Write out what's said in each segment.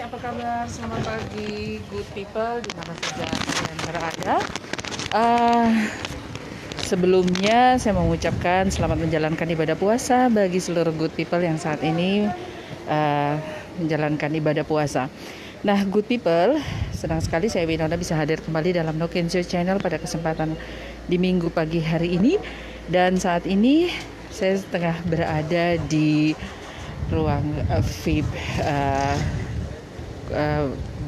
apa kabar? Selamat pagi, good people, di mana saja kalian berada. Sebelumnya saya mengucapkan selamat menjalankan ibadah puasa bagi seluruh good people yang saat ini menjalankan ibadah puasa. Nah, good people, senang sekali saya Winona bisa hadir kembali dalam No Kensho Channel pada kesempatan di minggu pagi hari ini. Dan saat ini saya tengah berada di ruang VIP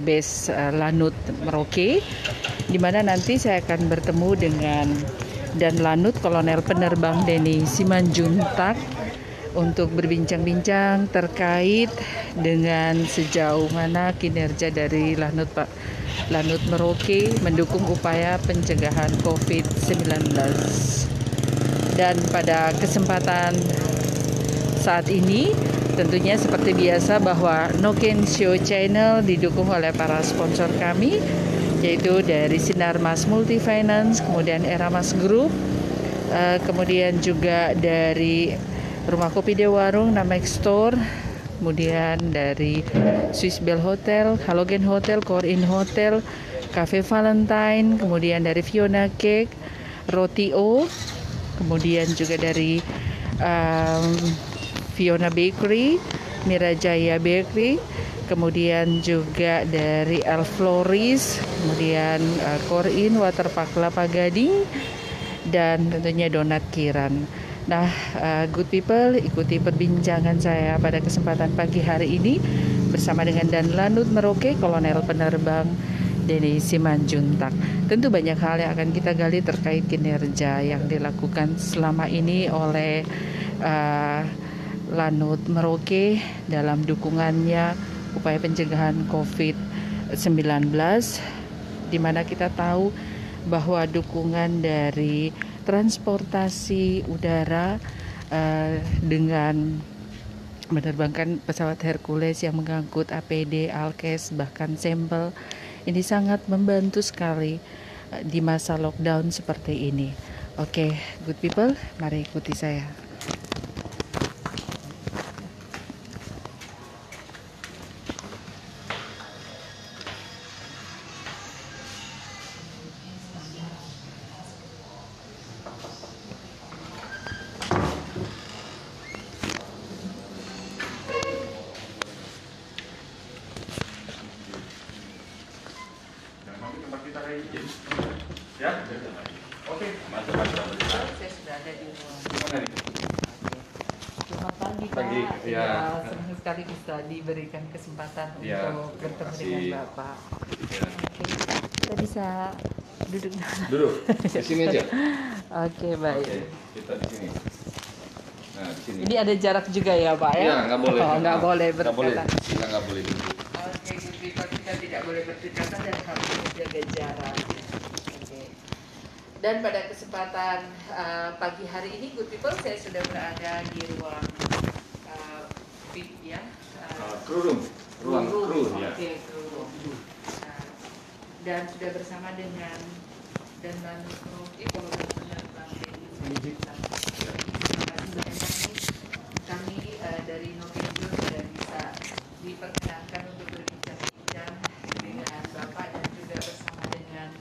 base Lanut Merauke, di mana nanti saya akan bertemu dengan Dan Lanut Kolonel Penerbang Denny Simanjuntak untuk berbincang-bincang terkait dengan sejauh mana kinerja dari Lanut Merauke mendukung upaya pencegahan COVID-19. Dan pada kesempatan saat ini tentunya seperti biasa bahwa No Kensho Channel didukung oleh para sponsor kami, yaitu dari Sinarmas Multifinance, kemudian Eramas Group, kemudian juga dari Rumah Kopi Dewarung, Namex Store, kemudian dari Swiss Bell Hotel, Halogen Hotel, Core-In Hotel, Cafe Valentine, kemudian dari Fiona Cake, Rotio, kemudian juga dari Fiona Bakery, Mirajaya Bakery, kemudian juga dari El Floris, kemudian Core-In, Waterpark Kelapa Gading, dan tentunya Donat Kiran. Nah, good people, ikuti perbincangan saya pada kesempatan pagi hari ini bersama dengan Dan Lanut Merauke, Kolonel Penerbang Denny Simanjuntak. Tentu banyak hal yang akan kita gali terkait kinerja yang dilakukan selama ini oleh Lanut Merauke dalam dukungannya upaya pencegahan COVID-19, di mana kita tahu bahwa dukungan dari transportasi udara dengan menerbangkan pesawat Hercules yang mengangkut APD, Alkes, bahkan sampel, ini sangat membantu sekali di masa lockdown seperti ini. Oke, good people, mari ikuti saya. Ya, oke, mantap. Saya sudah ada di ruang. Selamat pagi, Pak. Ya. Senang sekali bisa diberikan kesempatan Ya, untuk bertemu kasih. dengan Bapak. Ya. Oke, kita bisa duduk. Duduk di sini aja. Oke, baik. Oke, kita di sini. Nah, di sini. Ini ada jarak juga ya, Pak ya? Iya, nggak boleh. Oh, nggak boleh Nggak boleh. berdekatan. Kita nggak boleh duduk. Oke, good people, kita tidak boleh berdekatan dan harus menjaga jarak. Oke. Dan pada kesempatan pagi hari ini, good people, saya sudah berada di ruang VIP ya. Ruang kru ya. Oke, kru. Dan sudah bersama dengan Dan Lanut Merauke, Kolonel Penerbang Denny Simanjuntak. Kami dari No Kensho sudah bisa diperkenankan untuk berbincang-bincang dengan Bapak dan juga bersama dengan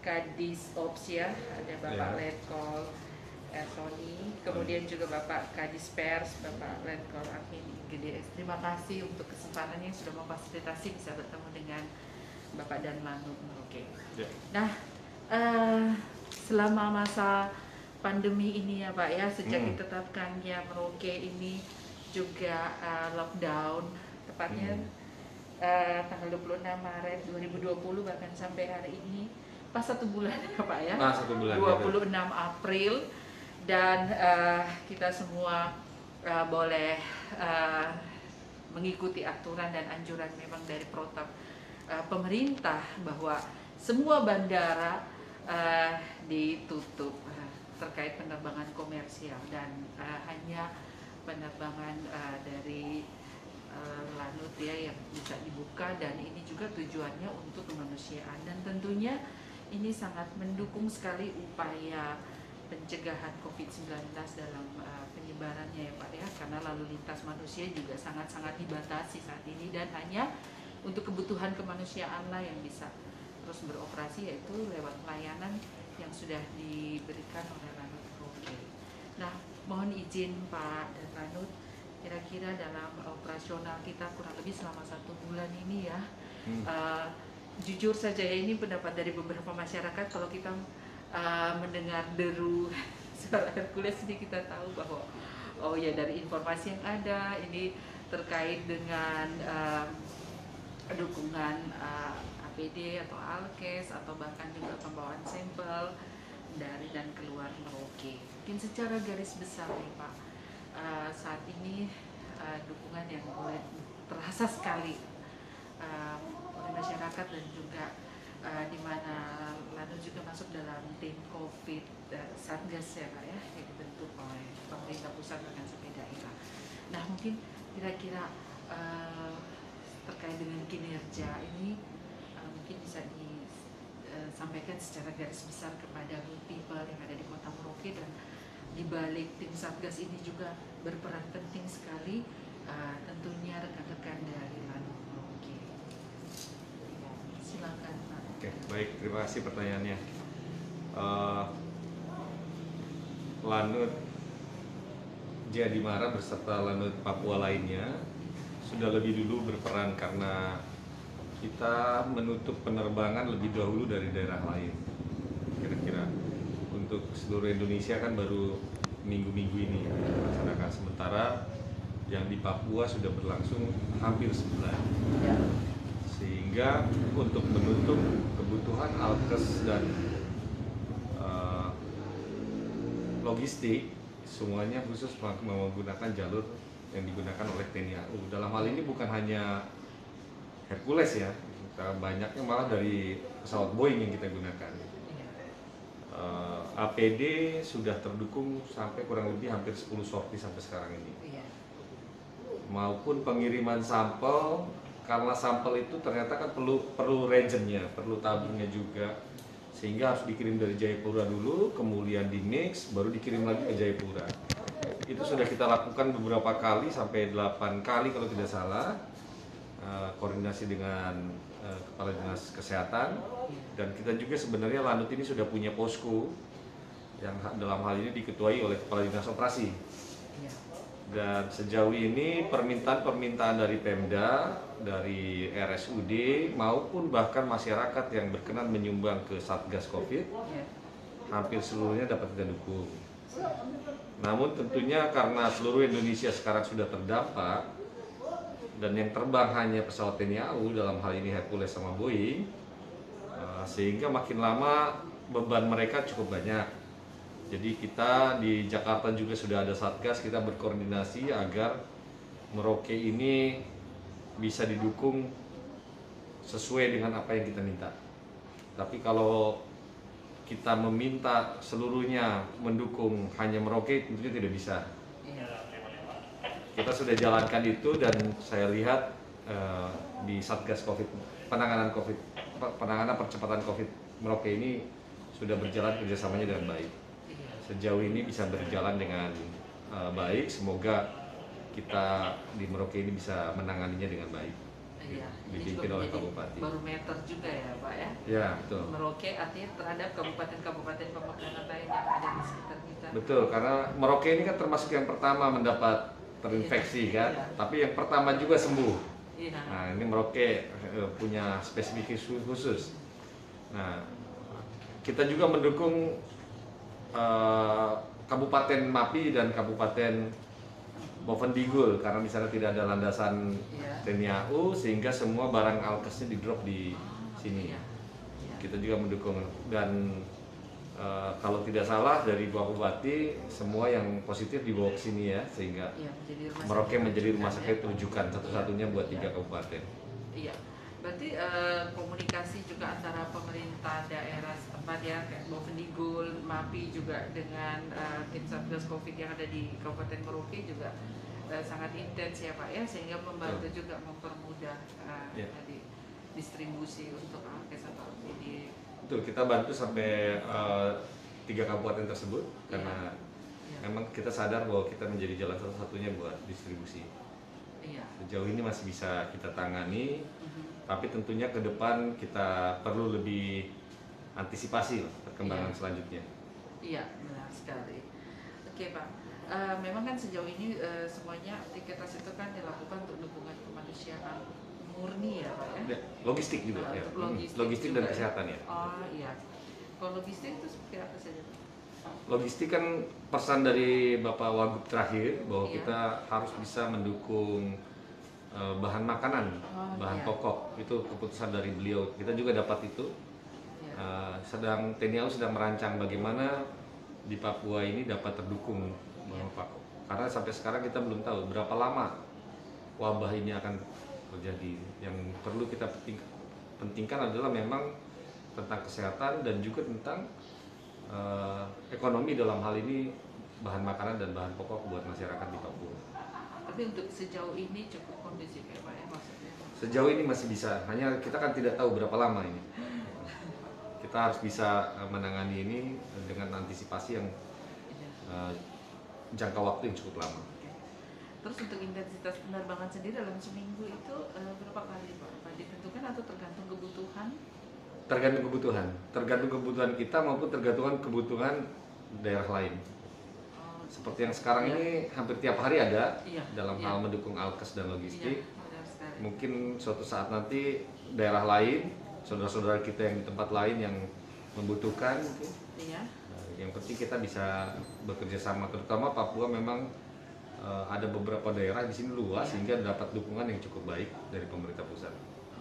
Kadis Ops ya, ada Bapak Letkol Tony, kemudian juga Bapak Kadis Pers, Bapak Letkol Admin GDS. Terima kasih untuk kesempatannya yang sudah memfasilitasi bisa bertemu dengan Bapak Dan Lanut Merauke. Nah, selama masa pandemi ini ya Pak ya, sejak ditetapkannya Merauke ini juga lockdown, tepatnya tanggal 26 Maret 2020 bahkan sampai hari ini pas 1 bulan ya Pak ya, 26 April, dan kita semua boleh mengikuti aturan dan anjuran memang dari protap pemerintah bahwa semua bandara ditutup terkait penerbangan komersial dan hanya penerbangan dari Lanut ya yang bisa dibuka, dan ini juga tujuannya untuk kemanusiaan dan tentunya ini sangat mendukung sekali upaya pencegahan COVID-19 dalam penyebarannya ya Pak ya, karena lalu lintas manusia juga sangat-sangat dibatasi saat ini dan hanya untuk kebutuhan kemanusiaan lah yang bisa terus beroperasi, yaitu lewat pelayanan yang sudah diberikan oleh Lanut Merauke. Nah, mohon izin Pak dan Lanut, kira-kira dalam operasional kita kurang lebih selama 1 bulan ini ya, jujur saja ya, ini pendapat dari beberapa masyarakat, kalau kita mendengar deru suara Hercules ini kita tahu bahwa oh ya, dari informasi yang ada ini terkait dengan dukungan APD atau Alkes atau bahkan juga pembawaan sampel dari dan keluar Merauke. Mungkin secara garis besar nih Pak, saat ini dukungan yang mulai terasa sekali oleh masyarakat dan juga di mana Lanut juga masuk dalam tim COVID Satgas ya Pak ya, yang dibentuk oleh pemerintah pusat dengan sepeda daerah. Nah, mungkin kira-kira terkait dengan kinerja ini mungkin bisa disampaikan secara garis besar kepada good people yang ada di Kota Merauke, dan di balik tim Satgas ini juga berperan penting sekali tentunya rekan-rekan dari Lanut Merauke. Silakan Pak. Oke, baik, terima kasih pertanyaannya. Lanut Jayadimara beserta Lanut Papua lainnya sudah lebih dulu berperan karena kita menutup penerbangan lebih dahulu dari daerah lain. Kira-kira untuk seluruh Indonesia kan baru minggu-minggu ini melaksanakan, sementara yang di Papua sudah berlangsung hampir sebulan. Sehingga untuk menutup kebutuhan alkes dan logistik semuanya khusus menggunakan jalur yang digunakan oleh TNI AU. Dalam hal ini bukan hanya Hercules ya, kita banyaknya malah dari pesawat Boeing yang kita gunakan. APD sudah terdukung sampai kurang lebih hampir 10 sorti sampai sekarang ini. Maupun pengiriman sampel, karena sampel itu ternyata kan perlu reagentnya, perlu tabungnya juga, sehingga harus dikirim dari Jayapura dulu, kemudian di mix, baru dikirim lagi ke Jayapura. Itu sudah kita lakukan beberapa kali, sampai 8 kali kalau tidak salah, koordinasi dengan Kepala Dinas Kesehatan, dan kita juga sebenarnya Lanut ini sudah punya posko yang dalam hal ini diketuai oleh Kepala Dinas Operasi. Dan sejauh ini permintaan dari Pemda, dari RSUD maupun bahkan masyarakat yang berkenan menyumbang ke Satgas COVID, hampir seluruhnya dapat kita dukung. Namun tentunya karena seluruh Indonesia sekarang sudah terdampak dan yang terbang hanya pesawat TNI AU, dalam hal ini Hercules sama Boeing, sehingga makin lama beban mereka cukup banyak. Jadi kita di Jakarta juga sudah ada Satgas, kita berkoordinasi agar Merauke ini bisa didukung sesuai dengan apa yang kita minta. Tapi kalau kita meminta seluruhnya mendukung hanya Merauke, tentunya tidak bisa. Kita sudah jalankan itu, dan saya lihat di Satgas COVID, penanganan percepatan COVID Merauke ini sudah berjalan kerjasamanya dengan baik. Sejauh ini bisa berjalan dengan baik. Semoga kita di Merauke ini bisa menanganinya dengan baik. Dipimpin oleh Pak Bupati. Barometer juga ya Pak ya? Ya, betul. Merauke artinya terhadap kabupaten-kabupaten Pamekasan lain yang ada di sekitar kita. Betul, karena Merauke ini kan termasuk yang pertama mendapat terinfeksi kan, tapi yang pertama juga sembuh. Nah, ini Merauke punya spesifikasi khusus. Nah, kita juga mendukung Kabupaten Mapi dan Kabupaten Bovendigul, karena di sana tidak ada landasan TNI AU, sehingga semua barang alkesnya di drop di sini. Kita juga mendukung, dan kalau tidak salah dari Bapak Bupati semua yang positif dibawa ke sini ya, sehingga Merauke menjadi rumah sakit rujukan satu-satunya buat 3 kabupaten. Iya. Berarti komunikasi juga antara pemerintah daerah setempat ya, kayak Bovendigul, Mapi juga dengan tim Satgas COVID yang ada di Kabupaten Merauke juga sangat intens ya Pak ya, sehingga membantu juga mempermudah tadi distribusi untuk alkes atau APD. Betul, kita bantu sampai 3 3 kabupaten tersebut karena memang kita sadar bahwa kita menjadi jalan satu-satunya buat distribusi. Sejauh ini masih bisa kita tangani, tapi tentunya ke depan kita perlu lebih antisipasi perkembangan selanjutnya. Iya, benar sekali. Oke Pak, memang kan sejauh ini semuanya aktivitas itu kan dilakukan untuk dukungan kemanusiaan murni ya Pak ya? Logistik juga ya. Logistik dan kesehatan ya. Oh iya. Kalau logistik itu seperti apa saja? Logistik kan pesan dari Bapak Wagub terakhir bahwa kita harus bisa mendukung bahan makanan, bahan pokok, itu keputusan dari beliau. Kita juga dapat itu. TNI AU sedang merancang bagaimana di Papua ini dapat terdukung karena sampai sekarang kita belum tahu berapa lama wabah ini akan terjadi. Yang perlu kita pentingkan adalah memang tentang kesehatan dan juga tentang ekonomi dalam hal ini bahan makanan dan bahan pokok buat masyarakat di Papua. Tapi untuk sejauh ini cukup kondusif ya Pak ya maksudnya? Sejauh ini masih bisa, hanya kita kan tidak tahu berapa lama ini. Kita harus bisa menangani ini dengan antisipasi yang jangka waktu yang cukup lama. Terus untuk intensitas penerbangan sendiri dalam seminggu itu berapa kali Pak? Ditentukan atau tergantung kebutuhan? Tergantung kebutuhan kita maupun tergantung kebutuhan daerah lain. Seperti yang sekarang ini hampir tiap hari ada dalam hal mendukung alkes dan logistik. Mungkin suatu saat nanti daerah lain, saudara-saudara kita yang di tempat lain yang membutuhkan, yang penting kita bisa bekerja sama. Terutama Papua memang ada beberapa daerah di sini luas sehingga dapat dukungan yang cukup baik dari pemerintah pusat.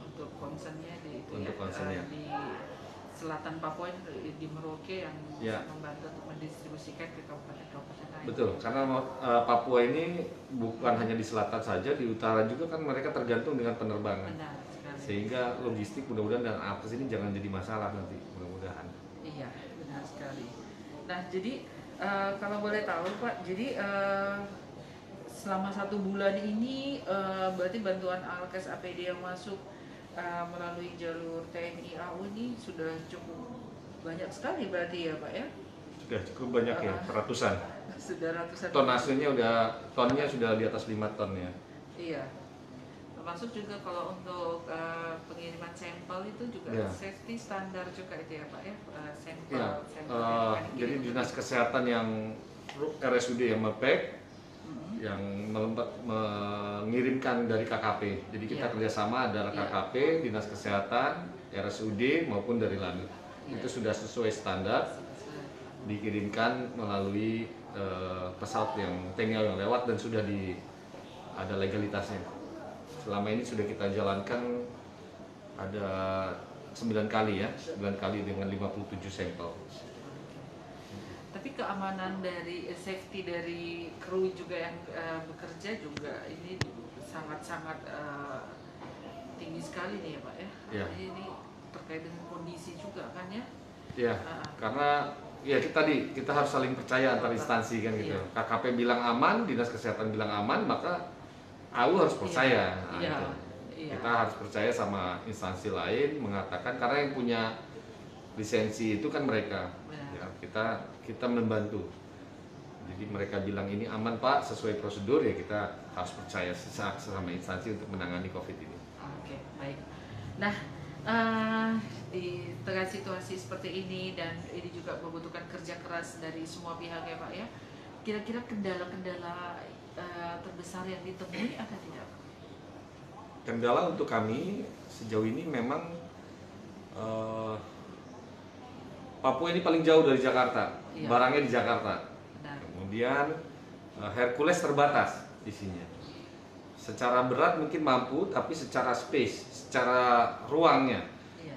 Untuk concernnya di di selatan Papua di Merauke yang membantu untuk mendistribusikan ke kabupaten-kabupaten lain. Betul, karena Papua ini bukan hanya di selatan saja, di utara juga kan mereka tergantung dengan penerbangan. Benar sekali. Sehingga logistik mudah-mudahan dan alkes ini jangan jadi masalah nanti, mudah-mudahan. Iya, benar sekali. Nah, jadi kalau boleh tahu Pak, jadi selama 1 bulan ini berarti bantuan alkes APD yang masuk melalui jalur TNI AU ini sudah cukup banyak sekali berarti ya Pak ya? Sudah cukup banyak ya, ratusan. Sudah ratusan. Tonnya sudah di atas 5 ton ya. Iya. Termasuk juga kalau untuk pengiriman sampel itu juga safety standar juga itu ya Pak ya? Sampel jadi dinas kesehatan yang RSUD yang MEPEK yang mengirimkan dari KKP. Jadi kita kerjasama antara KKP, Dinas Kesehatan, RSUD maupun dari Lanut. Itu sudah sesuai standar, dikirimkan melalui pesawat yang TNI yang lewat dan sudah ada legalitasnya. Selama ini sudah kita jalankan ada 9 kali ya, 9 kali dengan 57 sampel. Tapi keamanan dari safety dari kru juga yang bekerja juga ini sangat-sangat tinggi sekali nih ya Pak ya. Ini terkait dengan kondisi juga kan ya? Iya, karena ya kita harus saling percaya antar instansi kan gitu. KKP bilang aman, Dinas Kesehatan bilang aman, maka AU harus percaya. Kita harus percaya sama instansi lain mengatakan karena yang punya lisensi itu kan mereka. Ya, kita membantu. Jadi mereka bilang ini aman Pak, sesuai prosedur ya kita harus percaya sesama instansi untuk menangani COVID ini. Oke, baik. Nah, di tengah situasi seperti ini dan ini juga membutuhkan kerja keras dari semua pihak ya Pak ya. Kira-kira kendala-kendala terbesar yang ditemui ada tidak? Kendala untuk kami sejauh ini memang Papua ini paling jauh dari Jakarta, barangnya di Jakarta. Benar. Kemudian Hercules terbatas isinya. Secara berat mungkin mampu, tapi secara space, secara ruangnya.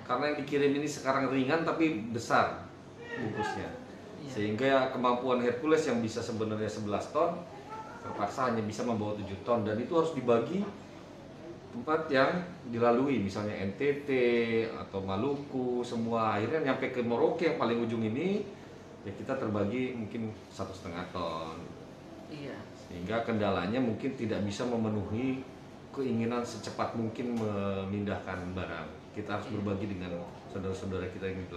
Karena yang dikirim ini sekarang ringan tapi besar bungkusnya. Sehingga kemampuan Hercules yang bisa sebenarnya 11 ton, terpaksa hanya bisa membawa 7 ton. Dan itu harus dibagi tempat yang dilalui, misalnya NTT atau Maluku, semua akhirnya nyampe ke Merauke yang paling ujung ini, ya kita terbagi mungkin 1,5 ton. Sehingga kendalanya mungkin tidak bisa memenuhi keinginan secepat mungkin memindahkan barang. kita harus berbagi dengan saudara-saudara kita yang di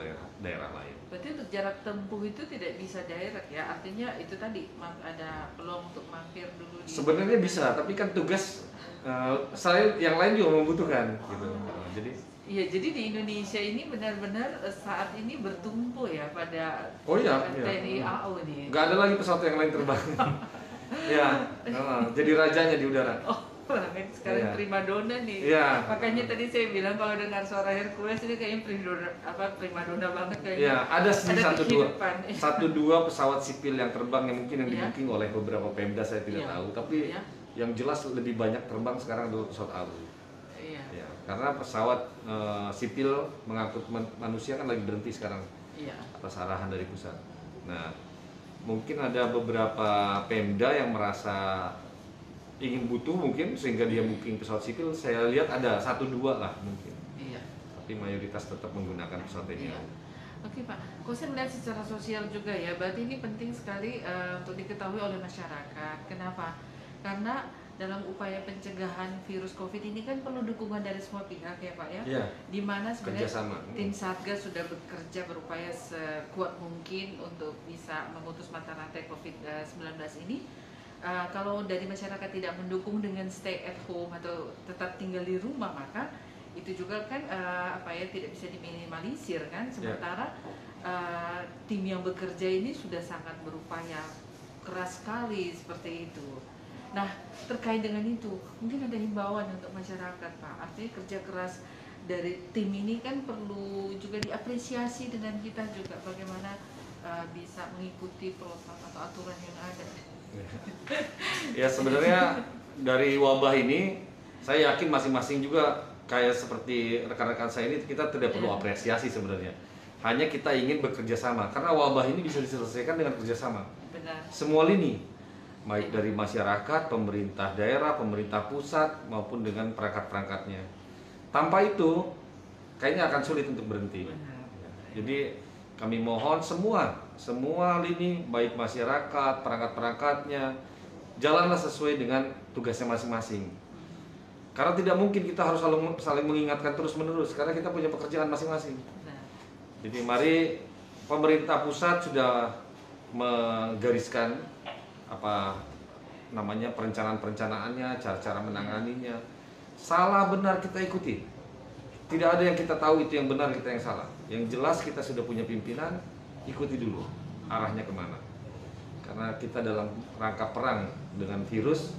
daerah lain. Berarti untuk jarak tempuh itu tidak bisa direct ya, artinya itu tadi ada peluang untuk mampir dulu di... Sebenarnya bisa, tapi kan tugas saya yang lain juga membutuhkan gitu. Jadi iya, jadi di Indonesia ini benar-benar saat ini bertumpu ya pada TNI AU nih. Nggak ada lagi pesawat yang lain terbang. Ya, jadi rajanya di udara. Sekarang primadona nih. Makanya tadi saya bilang kalau dengar suara Hercules ini kayaknya primadona banget kayaknya. Ya, ada satu dua pesawat sipil yang terbang yang mungkin di-booking oleh beberapa Pemda, saya tidak tahu, tapi yang jelas lebih banyak terbang sekarang adalah pesawat AU. Ya, karena pesawat sipil mengangkut manusia kan lagi berhenti sekarang atas arahan dari pusat. Nah, mungkin ada beberapa Pemda yang merasa ingin butuh mungkin sehingga dia booking pesawat sipil. Saya lihat ada 1-2 lah mungkin. Tapi mayoritas tetap menggunakan pesawat TNI. Oke Pak, kalau saya melihat secara sosial juga ya, berarti ini penting sekali untuk diketahui oleh masyarakat. Kenapa? Karena dalam upaya pencegahan virus COVID ini kan perlu dukungan dari semua pihak ya Pak ya. Di mana sebenarnya tim Satgas sudah bekerja berupaya sekuat mungkin untuk bisa memutus mata rantai COVID-19 ini. Kalau dari masyarakat tidak mendukung dengan stay at home atau tetap tinggal di rumah, maka itu juga kan tidak bisa diminimalisir kan. Sementara tim yang bekerja ini sudah sangat berupaya keras sekali seperti itu. Nah, terkait dengan itu, mungkin ada himbauan untuk masyarakat Pak. Artinya kerja keras dari tim ini kan perlu juga diapresiasi dengan kita juga bagaimana bisa mengikuti protokol atau aturan yang ada. Ya, sebenarnya dari wabah ini saya yakin masing-masing juga kayak seperti rekan-rekan saya ini, kita tidak perlu apresiasi sebenarnya. Hanya kita ingin bekerja sama karena wabah ini bisa diselesaikan dengan kerjasama. Semua lini, baik dari masyarakat, pemerintah daerah, pemerintah pusat maupun dengan perangkat-perangkatnya. Tanpa itu kayaknya akan sulit untuk berhenti. Jadi kami mohon semua lini, baik masyarakat, perangkat-perangkatnya, jalanlah sesuai dengan tugasnya masing-masing. Karena tidak mungkin kita harus saling mengingatkan terus-menerus, karena kita punya pekerjaan masing-masing. Jadi mari, pemerintah pusat sudah menggariskan perencanaan-perencanaannya, cara-cara menanganinya. Salah benar kita ikuti. Tidak ada yang kita tahu itu yang benar, kita yang salah. Yang jelas kita sudah punya pimpinan, ikuti dulu arahnya kemana. Karena kita dalam rangka perang dengan virus,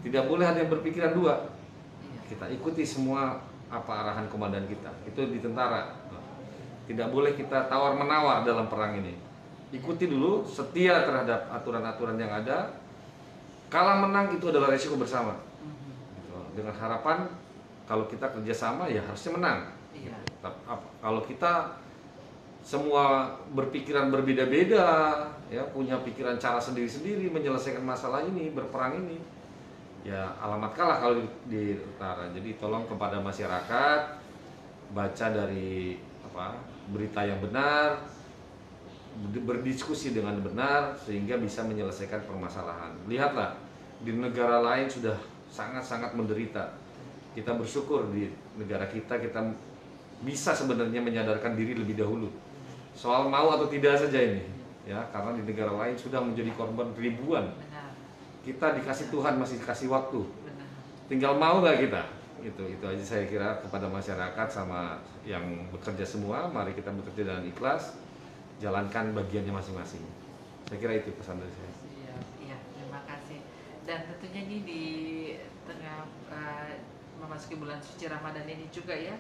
tidak boleh ada yang berpikiran dua. Kita ikuti semua apa arahan komandan kita. Itu di tentara. Tidak boleh kita tawar-menawar dalam perang ini. Ikuti dulu, setia terhadap aturan-aturan yang ada. Kalah menang itu adalah resiko bersama. Dengan harapan kalau kita kerjasama ya harusnya menang. Kalau kita semua berpikiran berbeda-beda, ya punya pikiran cara sendiri-sendiri menyelesaikan masalah ini, berperang ini, ya alamat kalah kalau di utara. Jadi tolong kepada masyarakat, baca dari berita yang benar, berdiskusi dengan benar sehingga bisa menyelesaikan permasalahan. Lihatlah di negara lain sudah sangat-sangat menderita. Kita bersyukur di negara kita bisa sebenarnya menyadarkan diri lebih dahulu soal mau atau tidak saja ini, ya karena di negara lain sudah menjadi korban ribuan. Kita dikasih Tuhan masih kasih waktu, tinggal mau nggak kita? Itu aja saya kira kepada masyarakat sama yang bekerja semua, mari kita bekerja dengan ikhlas, jalankan bagiannya masing-masing. Saya kira itu pesan dari saya. Iya, terima kasih. Dan tentunya ini di tengah memasuki bulan suci Ramadan ini juga ya,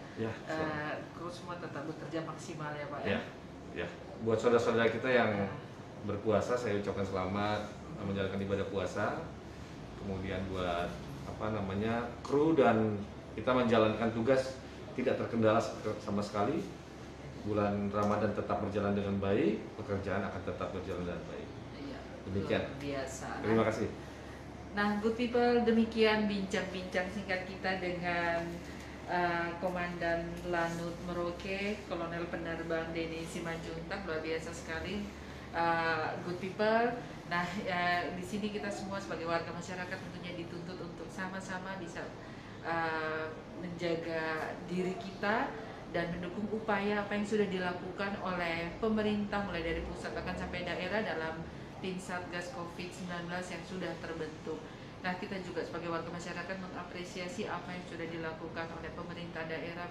kru semua tetap bekerja maksimal ya Pak ya. Ya, buat saudara-saudara kita yang berpuasa saya ucapkan selamat menjalankan ibadah puasa. Kemudian buat kru dan kita menjalankan tugas tidak terkendala sama sekali. Bulan Ramadan tetap berjalan dengan baik, pekerjaan akan tetap berjalan dengan baik. Demikian. Luar biasa. Terima kasih. Nah, good people, demikian bincang-bincang singkat kita dengan Komandan Lanut Merauke, Kolonel Penerbang Denny Simanjuntak. Luar biasa sekali, good people. Nah, di sini kita semua sebagai warga masyarakat tentunya dituntut untuk sama-sama bisa menjaga diri kita dan mendukung upaya apa yang sudah dilakukan oleh pemerintah mulai dari pusat bahkan sampai daerah dalam tim Satgas COVID-19 yang sudah terbentuk. Nah, kita juga sebagai warga masyarakat mengapresiasi apa yang sudah dilakukan oleh pemerintah daerah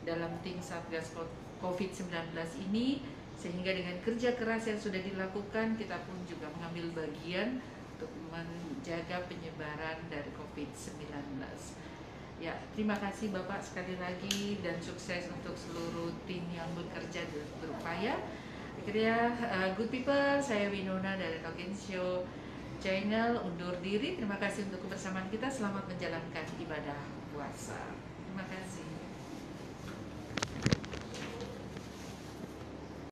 dalam tim Satgas COVID-19 ini, sehingga dengan kerja keras yang sudah dilakukan, kita pun juga mengambil bagian untuk menjaga penyebaran dari COVID-19. Ya, terima kasih Bapak sekali lagi dan sukses untuk seluruh tim yang bekerja dan berupaya. Akhirnya, good people, saya Winona dari Talking Show Channel undur diri. Terima kasih untuk kebersamaan kita. Selamat menjalankan ibadah puasa. Terima kasih.